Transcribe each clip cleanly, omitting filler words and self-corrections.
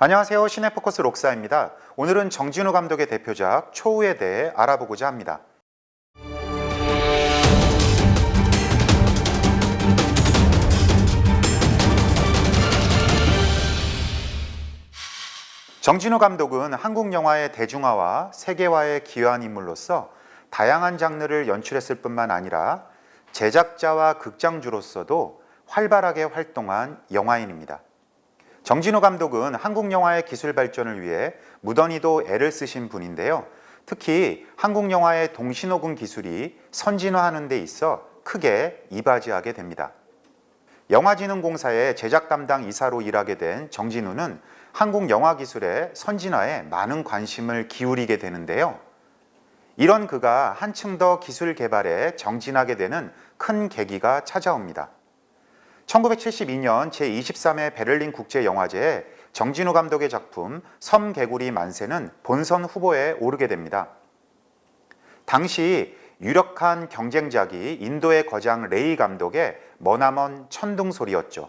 안녕하세요. 시네포커스 록사입니다. 오늘은 정진우 감독의 대표작 초우에 대해 알아보고자 합니다. 정진우 감독은 한국 영화의 대중화와 세계화에 기여한 인물로서 다양한 장르를 연출했을 뿐만 아니라 제작자와 극장주로서도 활발하게 활동한 영화인입니다. 정진우 감독은 한국 영화의 기술 발전을 위해 무던히도 애를 쓰신 분인데요. 특히 한국 영화의 동시녹음 기술이 선진화하는 데 있어 크게 이바지하게 됩니다. 영화진흥공사의 제작 담당 이사로 일하게 된 정진우는 한국 영화 기술의 선진화에 많은 관심을 기울이게 되는데요. 이런 그가 한층 더 기술 개발에 정진하게 되는 큰 계기가 찾아옵니다. 1972년 제23회 베를린 국제영화제에 정진우 감독의 작품 섬개구리 만세는 본선 후보에 오르게 됩니다. 당시 유력한 경쟁작이 인도의 거장 레이 감독의 머나먼 천둥소리였죠.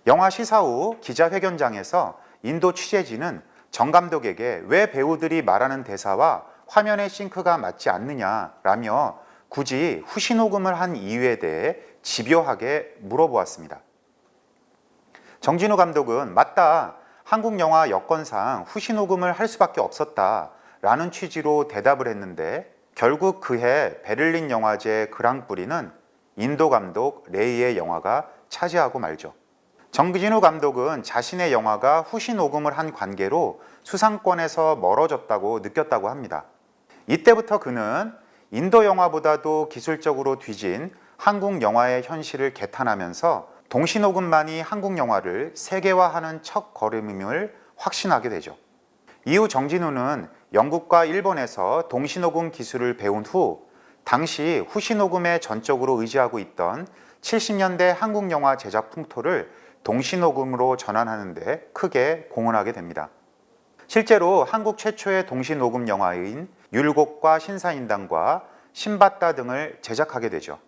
영화 시사 후 기자회견장에서 인도 취재진은 정 감독에게 왜 배우들이 말하는 대사와 화면의 싱크가 맞지 않느냐라며 굳이 후시녹음을 한 이유에 대해 집요하게 물어보았습니다. 정진우 감독은 맞다, 한국 영화 여건상 후시녹음을 할 수밖에 없었다라는 취지로 대답을 했는데 결국 그해 베를린 영화제 그랑프리는 인도 감독 레이의 영화가 차지하고 말죠. 정진우 감독은 자신의 영화가 후시녹음을 한 관계로 수상권에서 멀어졌다고 느꼈다고 합니다. 이때부터 그는 인도 영화보다도 기술적으로 뒤진 한국 영화의 현실을 개탄하면서 동시녹음만이 한국 영화를 세계화하는 첫 걸음임을 확신하게 되죠. 이후 정진우는 영국과 일본에서 동시녹음 기술을 배운 후 당시 후시녹음에 전적으로 의지하고 있던 70년대 한국 영화 제작 풍토를 동시녹음으로 전환하는 데 크게 공헌하게 됩니다. 실제로 한국 최초의 동시녹음 영화인 율곡과 신사임당과 신받다 등을 제작하게 되죠.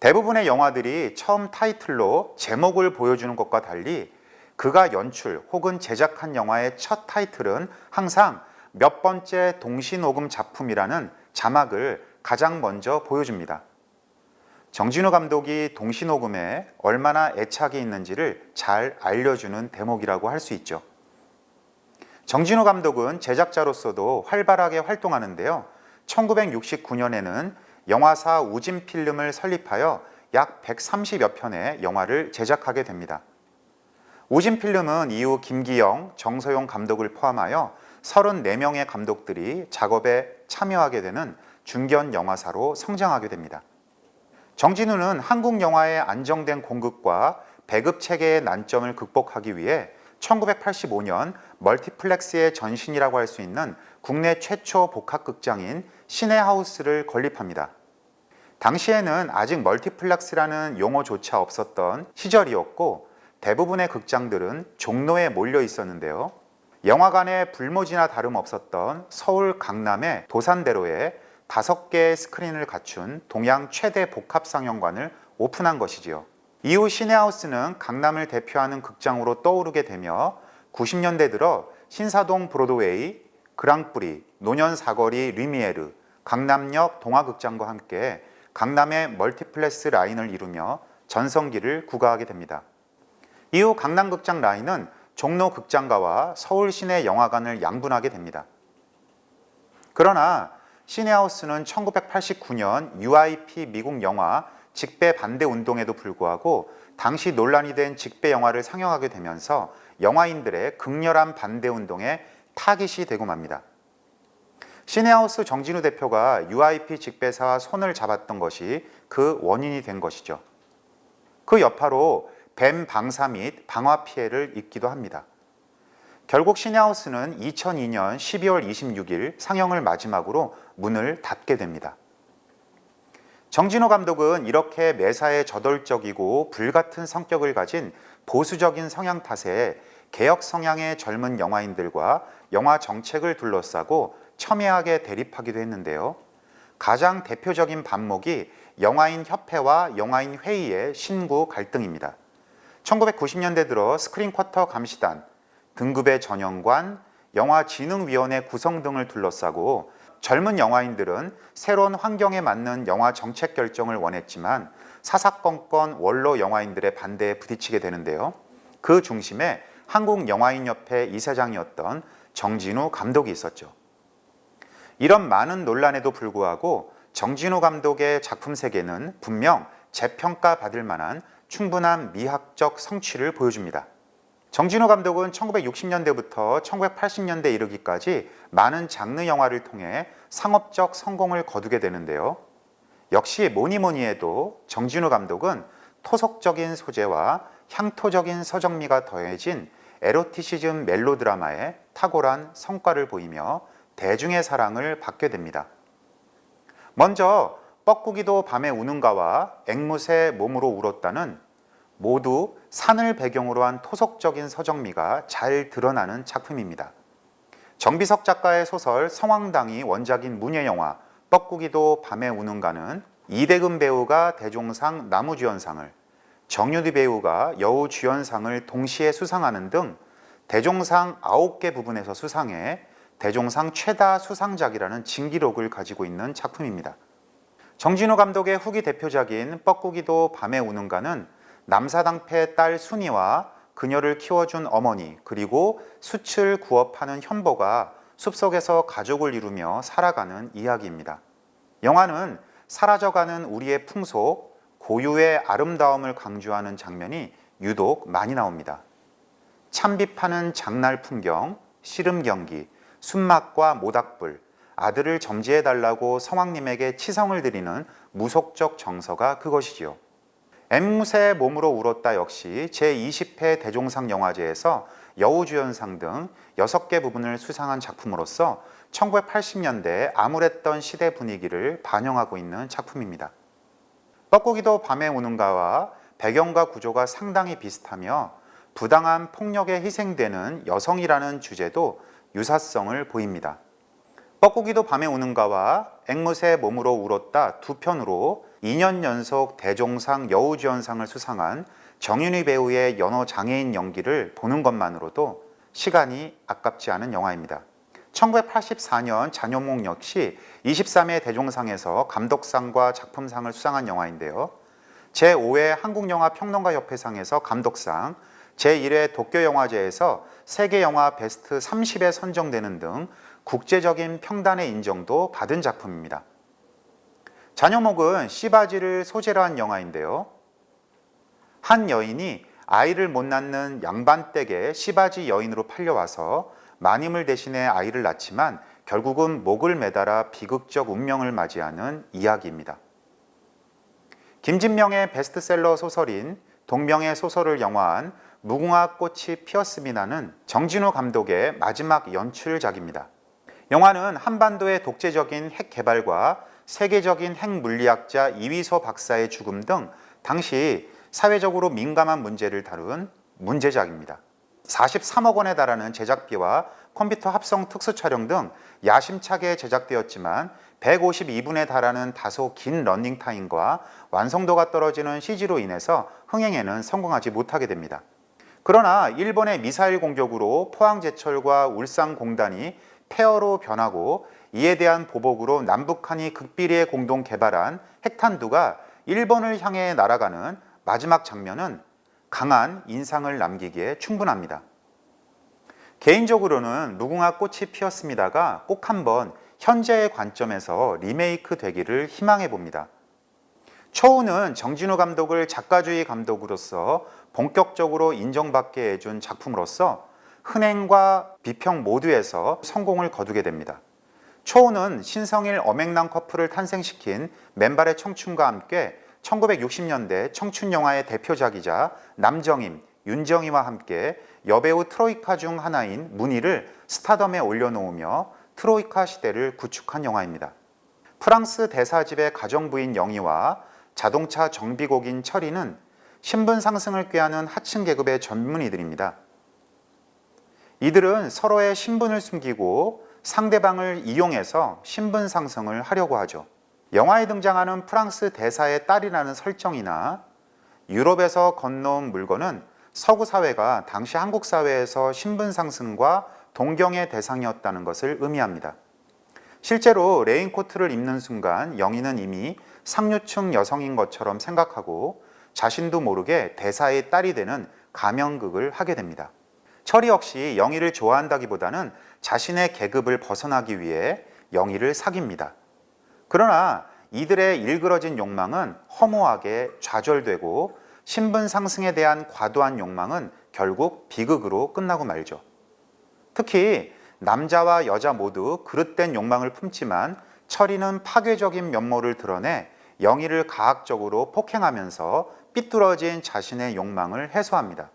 대부분의 영화들이 처음 타이틀로 제목을 보여주는 것과 달리 그가 연출 혹은 제작한 영화의 첫 타이틀은 항상 몇 번째 동시녹음 작품이라는 자막을 가장 먼저 보여줍니다. 정진우 감독이 동시녹음에 얼마나 애착이 있는지를 잘 알려주는 대목이라고 할 수 있죠. 정진우 감독은 제작자로서도 활발하게 활동하는데요. 1969년에는 영화사 우진필름을 설립하여 약 130여 편의 영화를 제작하게 됩니다. 우진필름은 이후 김기영, 정서용 감독을 포함하여 34명의 감독들이 작업에 참여하게 되는 중견 영화사로 성장하게 됩니다. 정진우는 한국 영화의 안정된 공급과 배급 체계의 난점을 극복하기 위해 1985년 멀티플렉스의 전신이라고 할 수 있는 국내 최초 복합극장인 시네하우스를 건립합니다. 당시에는 아직 멀티플렉스라는 용어조차 없었던 시절이었고 대부분의 극장들은 종로에 몰려 있었는데요. 영화관에 불모지나 다름없었던 서울 강남의 도산대로에 5개의 스크린을 갖춘 동양 최대 복합상영관을 오픈한 것이지요. 이후 시네하우스는 강남을 대표하는 극장으로 떠오르게 되며 90년대 들어 신사동 브로드웨이, 그랑프리, 노년사거리 리미에르, 강남역 동화극장과 함께 강남의 멀티플렉스 라인을 이루며 전성기를 구가하게 됩니다. 이후 강남극장 라인은 종로 극장가와 서울 시내 영화관을 양분하게 됩니다. 그러나 시네하우스는 1989년 UIP 미국 영화 직배 반대 운동에도 불구하고 당시 논란이 된 직배 영화를 상영하게 되면서 영화인들의 극렬한 반대 운동에 타깃이 되고 맙니다. 시네하우스 정진우 대표가 UIP 직배사와 손을 잡았던 것이 그 원인이 된 것이죠. 그 여파로 뱀 방사 및 방화 피해를 입기도 합니다. 결국 시네하우스는 2002년 12월 26일 상영을 마지막으로 문을 닫게 됩니다. 정진우 감독은 이렇게 매사에 저돌적이고 불같은 성격을 가진 보수적인 성향 탓에 개혁 성향의 젊은 영화인들과 영화 정책을 둘러싸고 첨예하게 대립하기도 했는데요. 가장 대표적인 반목이 영화인 협회와 영화인 회의의 신구 갈등입니다. 1990년대 들어 스크린쿼터 감시단, 등급의 전형관, 영화진흥위원회 구성 등을 둘러싸고 젊은 영화인들은 새로운 환경에 맞는 영화 정책 결정을 원했지만 사사건건 원로 영화인들의 반대에 부딪히게 되는데요. 그 중심에 한국영화인협회 이사장이었던 정진우 감독이 있었죠. 이런 많은 논란에도 불구하고 정진우 감독의 작품 세계는 분명 재평가받을 만한 충분한 미학적 성취를 보여줍니다. 정진우 감독은 1960년대부터 1980년대 이르기까지 많은 장르 영화를 통해 상업적 성공을 거두게 되는데요. 역시 뭐니 해도 정진우 감독은 토속적인 소재와 향토적인 서정미가 더해진 에로티시즘 멜로드라마에 탁월한 성과를 보이며 대중의 사랑을 받게 됩니다. 먼저 뻐꾸기도 밤에 우는가와 앵무새 몸으로 울었다는 모두 산을 배경으로 한 토속적인 서정미가 잘 드러나는 작품입니다. 정비석 작가의 소설 성황당이 원작인 문예영화 뻐꾸기도 밤에 우는가는 이대금 배우가 대종상 나무주연상을, 정유리 배우가 여우주연상을 동시에 수상하는 등 대종상 9개 부분에서 수상해 대종상 최다 수상작이라는 진기록을 가지고 있는 작품입니다. 정진우 감독의 후기 대표작인 뻐꾸기도 밤에 우는가는 남사당패 딸 순이와 그녀를 키워준 어머니 그리고 숯을 구워 파는 현보가 숲속에서 가족을 이루며 살아가는 이야기입니다. 영화는 사라져가는 우리의 풍속, 고유의 아름다움을 강조하는 장면이 유독 많이 나옵니다. 찬비 파는 장날 풍경, 씨름 경기, 순막과 모닥불, 아들을 점지해달라고 성왕님에게 치성을 드리는 무속적 정서가 그것이지요. 앵무새 몸으로 울었다 역시 제20회 대종상 영화제에서 여우주연상 등 6개 부분을 수상한 작품으로서 1980년대에 암울했던 시대 분위기를 반영하고 있는 작품입니다. 뻐꾸기도 밤에 우는가와 배경과 구조가 상당히 비슷하며 부당한 폭력에 희생되는 여성이라는 주제도 유사성을 보입니다. 뻐꾸기도 밤에 우는가와 앵무새 몸으로 울었다 두 편으로 2년 연속 대종상 여우주연상을 수상한 정윤희 배우의 연호장애인 연기를 보는 것만으로도 시간이 아깝지 않은 영화입니다. 1984년 잔여몽 역시 23회 대종상에서 감독상과 작품상을 수상한 영화인데요. 제5회 한국영화평론가협회상에서 감독상, 제1회 도쿄영화제에서 세계영화 베스트 30에 선정되는 등 국제적인 평단의 인정도 받은 작품입니다. 잔여목은 씨바지를 소재로 한 영화인데요. 한 여인이 아이를 못 낳는 양반댁에 씨바지 여인으로 팔려와서 마님을 대신해 아이를 낳지만 결국은 목을 매달아 비극적 운명을 맞이하는 이야기입니다. 김진명의 베스트셀러 소설인 동명의 소설을 영화한 무궁화 꽃이 피었음이라는 정진우 감독의 마지막 연출작입니다. 영화는 한반도의 독재적인 핵 개발과 세계적인 핵 물리학자 이위소 박사의 죽음 등 당시 사회적으로 민감한 문제를 다룬 문제작입니다. 43억 원에 달하는 제작비와 컴퓨터 합성 특수 촬영 등 야심차게 제작되었지만 152분에 달하는 다소 긴 러닝타임과 완성도가 떨어지는 CG로 인해서 흥행에는 성공하지 못하게 됩니다. 그러나 일본의 미사일 공격으로 포항제철과 울산공단이 폐허로 변하고 이에 대한 보복으로 남북한이 극비리에 공동 개발한 핵탄두가 일본을 향해 날아가는 마지막 장면은 강한 인상을 남기기에 충분합니다. 개인적으로는 무궁화 꽃이 피었습니다가 꼭 한번 현재의 관점에서 리메이크 되기를 희망해 봅니다. 초우는 정진우 감독을 작가주의 감독으로서 본격적으로 인정받게 해준 작품으로서 흔행과 비평 모두에서 성공을 거두게 됩니다. 초우는 신성일 엄앵란 커플을 탄생시킨 맨발의 청춘과 함께 1960년대 청춘영화의 대표작이자 남정임, 윤정희와 함께 여배우 트로이카 중 하나인 문희를 스타덤에 올려놓으며 트로이카 시대를 구축한 영화입니다. 프랑스 대사집의 가정부인 영희와 자동차 정비곡인 철이는 신분 상승을 꾀하는 하층 계급의 전문의들입니다. 이들은 서로의 신분을 숨기고 상대방을 이용해서 신분 상승을 하려고 하죠. 영화에 등장하는 프랑스 대사의 딸이라는 설정이나 유럽에서 건너온 물건은 서구 사회가 당시 한국 사회에서 신분 상승과 동경의 대상이었다는 것을 의미합니다. 실제로 레인코트를 입는 순간 영희는 이미 상류층 여성인 것처럼 생각하고 자신도 모르게 대사의 딸이 되는 가면극을 하게 됩니다. 철이 역시 영희를 좋아한다기보다는 자신의 계급을 벗어나기 위해 영희를 사깁니다. 그러나 이들의 일그러진 욕망은 허무하게 좌절되고 신분 상승에 대한 과도한 욕망은 결국 비극으로 끝나고 말죠. 특히 남자와 여자 모두 그릇된 욕망을 품지만 철이는 파괴적인 면모를 드러내 영희를 가학적으로 폭행하면서 삐뚤어진 자신의 욕망을 해소합니다.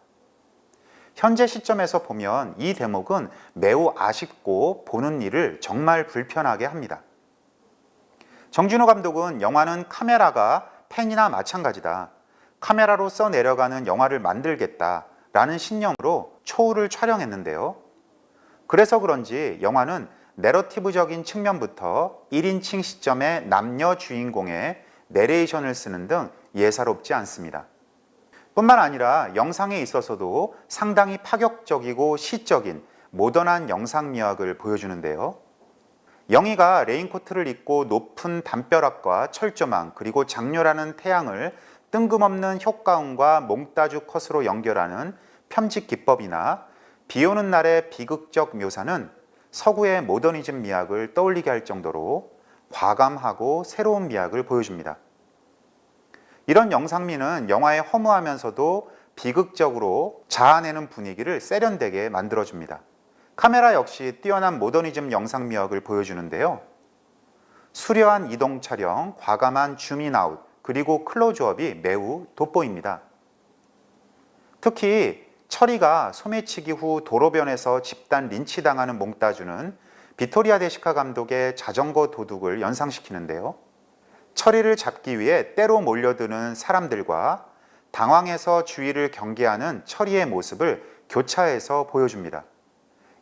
현재 시점에서 보면 이 대목은 매우 아쉽고 보는 이를 정말 불편하게 합니다. 정준호 감독은 영화는 카메라가 펜이나 마찬가지다. 카메라로 써내려가는 영화를 만들겠다라는 신념으로 초우를 촬영했는데요. 그래서 그런지 영화는 내러티브적인 측면부터 1인칭 시점의 남녀 주인공의 내레이션을 쓰는 등 예사롭지 않습니다. 뿐만 아니라 영상에 있어서도 상당히 파격적이고 시적인 모던한 영상미학을 보여주는데요. 영희가 레인코트를 입고 높은 담벼락과 철조망 그리고 장렬하는 태양을 뜬금없는 효과음과 몽따주 컷으로 연결하는 편집 기법이나 비오는 날의 비극적 묘사는 서구의 모더니즘 미학을 떠올리게 할 정도로 과감하고 새로운 미학을 보여줍니다. 이런 영상미는 영화의 허무하면서도 비극적으로 자아내는 분위기를 세련되게 만들어줍니다. 카메라 역시 뛰어난 모더니즘 영상미학을 보여주는데요. 수려한 이동 촬영, 과감한 줌인아웃, 그리고 클로즈업이 매우 돋보입니다. 특히 철이가 소매치기 후 도로변에서 집단 린치당하는 몽따주는 비토리아 데시카 감독의 자전거 도둑을 연상시키는데요. 철이를 잡기 위해 때로 몰려드는 사람들과 당황해서 주위를 경계하는 철이의 모습을 교차해서 보여줍니다.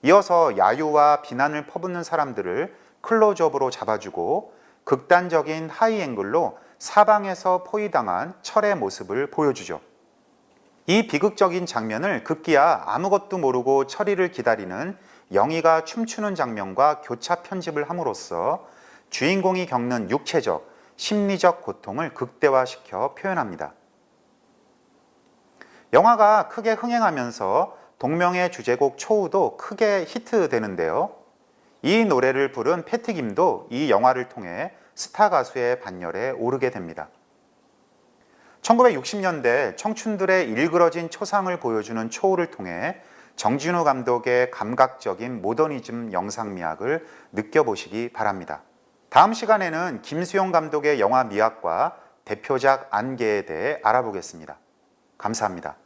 이어서 야유와 비난을 퍼붓는 사람들을 클로즈업으로 잡아주고 극단적인 하이앵글로 사방에서 포위당한 철의 모습을 보여주죠. 이 비극적인 장면을 급기야 아무것도 모르고 철이를 기다리는 영희가 춤추는 장면과 교차 편집을 함으로써 주인공이 겪는 육체적, 심리적 고통을 극대화시켜 표현합니다. 영화가 크게 흥행하면서 동명의 주제곡 초우도 크게 히트되는데요. 이 노래를 부른 패티 김도 이 영화를 통해 스타 가수의 반열에 오르게 됩니다. 1960년대 청춘들의 일그러진 초상을 보여주는 초우를 통해 정준호 감독의 감각적인 모더니즘 영상미학을 느껴보시기 바랍니다. 다음 시간에는 김수용 감독의 영화 미학과 대표작 안개에 대해 알아보겠습니다. 감사합니다.